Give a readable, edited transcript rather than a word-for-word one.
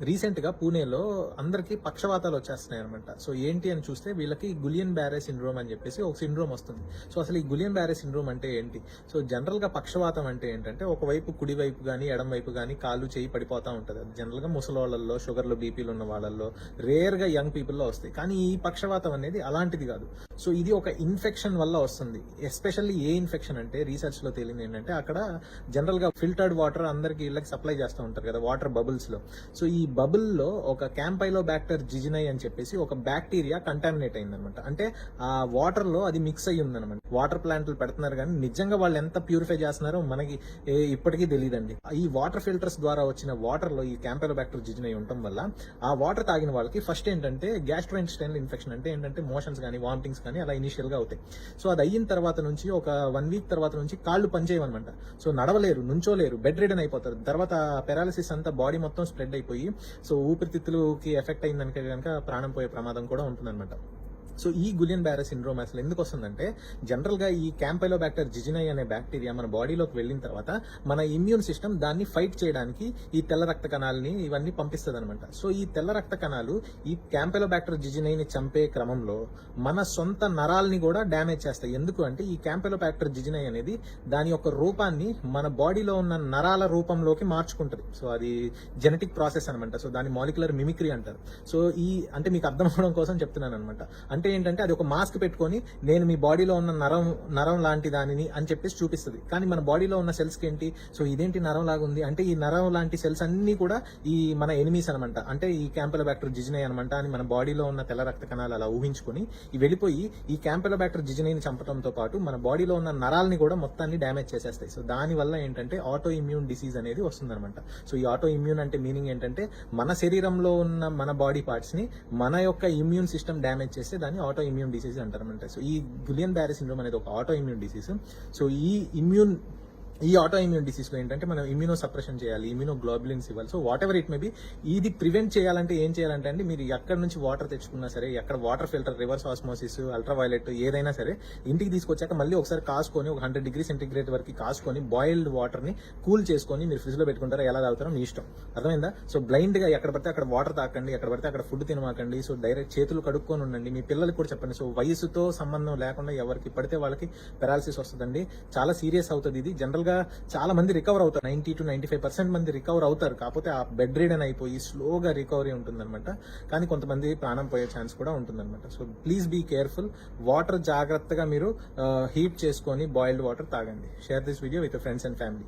Recent గా పూణేలో అందరికి పక్షవాతాలు వచ్చేస్తున్నాయి అనమాట. సో ఏంటి అని చూస్తే వీళ్ళకి గులియన్ బ్యారే సిండ్రోమ్ అని చెప్పేసి ఒక సిండ్రోమ్ వస్తుంది. సో అసలు ఈ గులియన్ బ్యారే సిండ్రోమ్ అంటే ఏంటి? సో జనరల్ గా పక్షవాతం అంటే ఏంటంటే ఒకవైపు కుడి వైపు కానీ ఎడం వైపు కానీ కాళ్ళు చేయి పడిపోతా ఉంటుంది. అది జనరల్ గా ముసలోళ్ళల్లో, షుగర్లు, బీపీలు ఉన్న వాళ్ళల్లో, రేర్ గా యంగ్ పీపుల్లో వస్తాయి. కానీ ఈ పక్షవాతం అనేది అలాంటిది కాదు. సో ఇది ఒక ఇన్ఫెక్షన్ వల్ల వస్తుంది. ఎస్పెషల్లీ ఏ ఇన్ఫెక్షన్ అంటే రీసెర్చ్ లో తేలింది ఏంటంటే అక్కడ జనరల్ గా ఫిల్టర్డ్ వాటర్ అందరికి ఇళ్ళకి సప్లై చేస్తూ ఉంటారు కదా, వాటర్ బబుల్స్ లో. సో ఈ బబుల్ లో ఒక క్యాంపైలోబాక్టర్ జిజినై అని చెప్పేసి ఒక బ్యాక్టీరియా కంటామినేట్ అయిందనమాట. అంటే ఆ వాటర్ లో అది మిక్స్ అయ్యి ఉందనమాట. వాటర్ ప్లాంట్లు పెడుతున్నారు కానీ నిజంగా వాళ్ళు ఎంత ప్యూరిఫై చేస్తున్నారో మనకి ఇప్పటికీ తెలియదండి. ఈ వాటర్ ఫిల్టర్స్ ద్వారా వచ్చిన వాటర్ లో ఈ క్యాంపైలోబాక్టర్ జిజినై ఉండటం వల్ల ఆ వాటర్ తాగిన వాళ్ళకి ఫస్ట్ ఏంటంటే గ్యాస్ట్రోఇంటెస్టైనల్ ఇన్ఫెక్షన్, అంటే ఏంటంటే మోషన్స్ కానీ వామిటింగ్స్ కానీ అలా ఇనిషియల్ గా అవుతాయి. సో అది అయిన తర్వాత నుంచి ఒక 1 వీక్ తర్వాత నుంచి కాళ్ళు పనిచేయమనమాట. సో నడవలేరు, నుంచోలేరు, బెడ్ రిడన్ అయిపోతారు. తర్వాత పెరాలిసిస్ అంతా బాడీ మొత్తం స్ప్రెడ్ అయిపోయి సో ఊపిరితిత్తులకి ఎఫెక్ట్ అయిందనుక కనుక ప్రాణం పోయే ప్రమాదం కూడా ఉంటుందన్నమాట. సో ఈ గులియన్ బ్యారే సిండ్రోమ్ అసలు ఎందుకు వస్తుందంటే జనరల్ గా ఈ క్యాంపైలోబాక్టర్ జిజినై అనే బ్యాక్టీరియా మన బాడీలోకి వెళ్ళిన తర్వాత మన ఇమ్యూన్ సిస్టమ్ దాన్ని ఫైట్ చేయడానికి ఈ తెల్ల రక్త కణాలని ఇవన్నీ పంపిస్తుంది అనమాట. సో ఈ తెల్ల రక్త కణాలు ఈ క్యాంపైలోబాక్టర్ జిజినైని చంపే క్రమంలో మన సొంత నరాల్ని కూడా డ్యామేజ్ చేస్తాయి. ఎందుకు అంటే ఈ క్యాంపైలోబాక్టర్ జిజినై అనేది దాని యొక్క రూపాన్ని మన బాడీలో ఉన్న నరాల రూపంలోకి మార్చుకుంటది. సో అది జెనెటిక్ ప్రాసెస్ అనమాట. సో దాని మాలిక్యులర్ మిమిక్రీ అంటారు. సో ఈ అంటే మీకు అర్థం అవడం కోసం చెప్తున్నాను అనమాట. అంటే ఏంటంటే అది ఒక మాస్క్ పెట్టుకొని నేను మీ బాడీలో ఉన్న నరం లాంటి దానిని అని చెప్పేసి చూపిస్తుంది. కానీ మన బాడీలో ఉన్న సెల్స్ కి ఏంటి, సో ఇదేంటి నరం లాగా ఉంది అంటే ఈ నరం లాంటి సెల్స్ అన్ని కూడా ఈ మన ఎనిమీస్ అనమాట. అంటే ఈ క్యాంపైలోబాక్టర్ జిజినై అనమాట అని మన బాడీలో ఉన్న తెల్ల రక్త కణాలు అలా ఊహించుకొని వెళ్ళిపోయి ఈ క్యాంపైలోబాక్టర్ జిజినైని చంపడంతో పాటు మన బాడీలో ఉన్న నరాల్ని కూడా మొత్తాన్ని డ్యామేజ్ చేసేస్తాయి. సో దాని వల్ల ఏంటంటే ఆటో ఇమ్యూన్ డిసీజ్ అనేది వస్తుందన్నమాట. సో ఈ ఆటో ఇమ్యూన్ అంటే మీనింగ్ ఏంటంటే మన శరీరంలో ఉన్న మన బాడీ పార్ట్స్ ని మన యొక్క ఇమ్యూన్ సిస్టమ్ డ్యామేజ్ చేస్తే దాన్ని ఆటో ఇమ్యూన్ డిసీజ్ అంటారన్నమాట. సో ఈ గులియన్ బ్యారే సిండ్రోమ్ అనేది ఒక ఆటో ఇమ్యూన్ డిసీజ్. సో ఈ ఆటో ఇమ్యూన్ డిసీజ్ లో ఏంటంటే మనం ఇమ్యూనో సప్రెషన్ చేయాలి, ఇమ్యూనోగ్లోబులిన్స్ ఇవ్వాలి. So what ever it may be, ఇది ప్రివెంట్ చేయాలంటే ఏం చేయాలంటే అండి, మీరు ఎక్కడి నుంచి వాటర్ తెచ్చుకున్నా సరే, ఎక్కడ water filter, reverse osmosis, ultraviolet ఏదైనా సరే ఇంటికి తీసుకొచ్చాక మళ్ళీ ఒకసారి కాసుకొని ఒక 100 డిగ్రీ సెంటిగ్రేడ్ వరకు కాసుకొని బాయిల్డ్ వాటర్ ని కూల్ చేసుకొని మీరు ఫ్రిడ్జ్ లో పెట్టుకుంటారో ఎలా తాగుతారో మీ ఇష్టం. అర్థమైందా? సో బ్లైండ్ గా ఎక్కడ పడితే అక్కడ వాటర్ తాకండి, ఎక్కడ పడితే అక్కడ ఫుడ్ తినమాకండి. సో డైరెక్ట్ చేతులు కడుక్కొని ఉండండి. మీ పిల్లలకి కూడా చెప్పండి. సో వయసుతో సంబంధం లేకుండా ఎవరికి పడితే వాళ్ళకి పెరాలసిస్ వస్తుందండి. చాలా సీరియస్ అవుతుంది ఇది. జనరల్ గా చాలా మంది రికవర్ అవుతారు, 90 to 95% మంది రికవర్ అవుతారు. కాకపోతే ఆ బెడ్ రిడన్ అయిపోయి స్లోగా రికవరీ ఉంటుందన్నమాట. కానీ కొంతమంది ప్రాణం పోయే ఛాన్స్ కూడా ఉంటుందన్నమాట. So please be careful. Water జాగ్రత్తగా మీరు హీట్ చేసుకొని బాయిల్డ్ వాటర్ తాగండి. Share this video with friends and family.